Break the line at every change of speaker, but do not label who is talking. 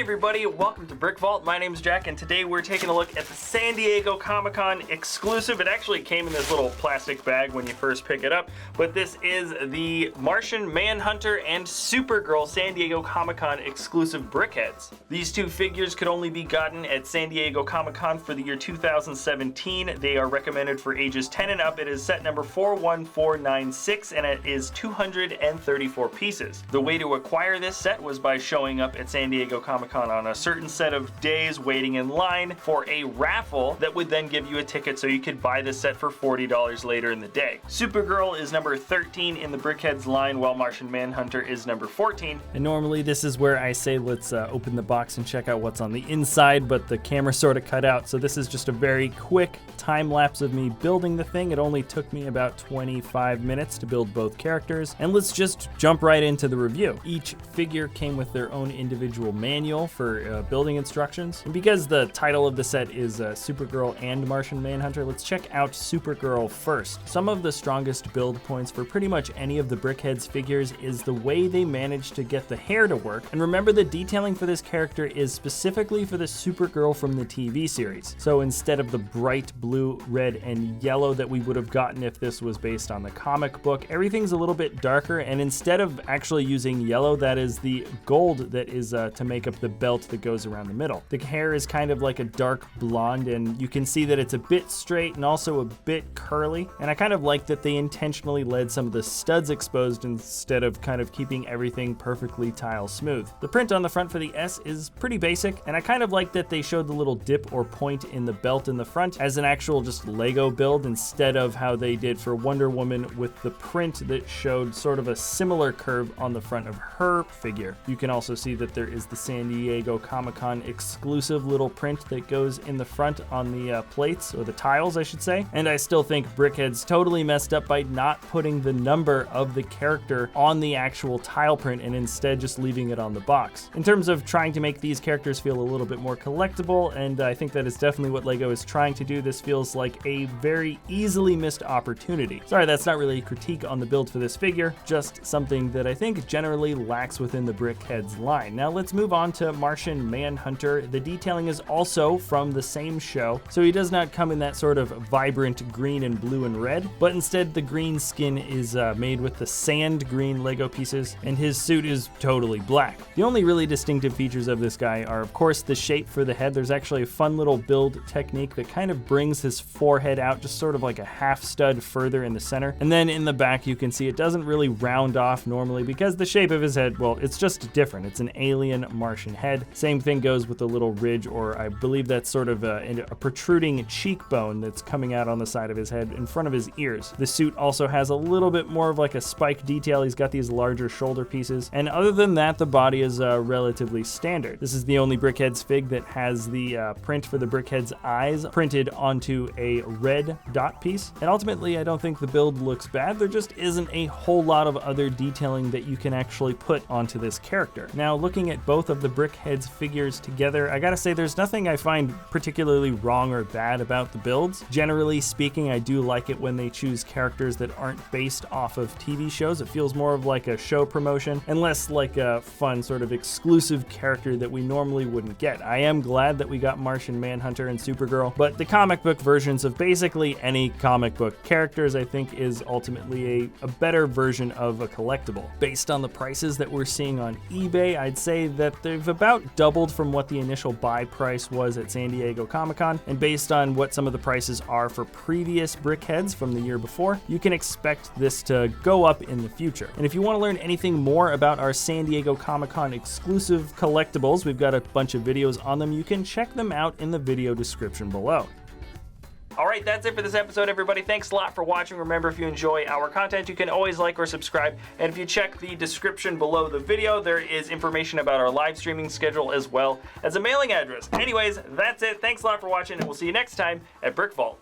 everybody, welcome to BrickVault. My name is Jack, and today we're taking a look at the San Diego Comic-Con exclusive. It actually came in this little plastic bag when you first pick it up, but this is the Martian Manhunter and Supergirl San Diego Comic-Con exclusive Brickheadz. These two figures could only be gotten at San Diego Comic-Con for the year 2017. They are recommended for ages 10 and up. It is set number 41496, and it is 234 pieces. The way to acquire this set was by showing up at San Diego Comic-Con on a certain set of days, waiting in line for a raffle that would then give you a ticket so you could buy this set for $40 later in the day. Supergirl is number 13 in the Brickheadz line, while Martian Manhunter is number 14.
And normally this is where I say let's open the box and check out what's on the inside, but the camera sort of cut out, so this is just a very quick time lapse of me building the thing. It only took me about 25 minutes to build both characters, and let's just jump right into the review. Each figure came with their own individual manual for building instructions. And because the title of the set is Supergirl and Martian Manhunter, let's check out Supergirl first. Some of the strongest build points for pretty much any of the Brickheadz figures is the way they managed to get the hair to work. And remember, the detailing for this character is specifically for the Supergirl from the TV series. So instead of the bright blue, red, and yellow that we would have gotten if this was based on the comic book, everything's a little bit darker, and instead of actually using yellow, that is the gold that is to make up the belt that goes around the middle. The hair is kind of like a dark blonde, and you can see that it's a bit straight and also a bit curly, and I kind of like that they intentionally led some of the studs exposed instead of kind of keeping everything perfectly tile smooth. The print on the front for the S is pretty basic, and I kind of like that they showed the little dip or point in the belt in the front as an actual just Lego build instead of how they did for Wonder Woman with the print that showed sort of a similar curve on the front of her figure. You can also see that there is the San Diego Comic-Con exclusive little print that goes in the front on the plates, or the tiles I should say, and I still think Brickheadz totally messed up by not putting the number of the character on the actual tile print and instead just leaving it on the box. In terms of trying to make these characters feel a little bit more collectible, and I think that is definitely what Lego is trying to do, this feels like a very easily missed opportunity. Sorry, that's not really a critique on the build for this figure, just something that I think generally lacks within the Brickheadz line. Now let's move on to Martian Manhunter. The detailing is also from the same show, so he does not come in that sort of vibrant green and blue and red, but instead the green skin is made with the sand green Lego pieces, and his suit is totally black. The only really distinctive features of this guy are, of course, the shape for the head. There's actually a fun little build technique that kind of brings his forehead out just sort of like a half stud further in the center, and then in the back you can see it doesn't really round off normally because the shape of his head, well, it's just different. It's an alien Martian head. Same thing goes with the little ridge, or I believe that's sort of a protruding cheekbone that's coming out on the side of his head in front of his ears. The suit also has a little bit more of like a spike detail. He's got these larger shoulder pieces, and other than that, the body is relatively standard. This is the only Brickheadz fig that has the print for the Brickheadz eyes printed onto a red dot piece, and ultimately I don't think the build looks bad. There just isn't a whole lot of other detailing that you can actually put onto this character. Now, looking at both of the Brickheadz figures together, I gotta say there's nothing I find particularly wrong or bad about the builds. Generally speaking, I do like it when they choose characters that aren't based off of TV shows. It feels more of like a show promotion and less like a fun sort of exclusive character that we normally wouldn't get. I am glad that we got Martian Manhunter and Supergirl, but the comic book versions of basically any comic book characters I think is ultimately a better version of a collectible. Based on the prices that we're seeing on eBay, I'd say that they've about doubled from what the initial buy price was at San Diego Comic-Con, and based on what some of the prices are for previous Brickheadz from the year before, you can expect this to go up in the future. And if you want to learn anything more about our San Diego Comic-Con exclusive collectibles, we've got a bunch of videos on them. You can check them out in the video description below.
All right, that's it for this episode, everybody. Thanks a lot for watching. Remember, if you enjoy our content, you can always like or subscribe. And if you check the description below the video, there is information about our live streaming schedule as well as a mailing address. Anyways, that's it. Thanks a lot for watching, and we'll see you next time at BrickVault.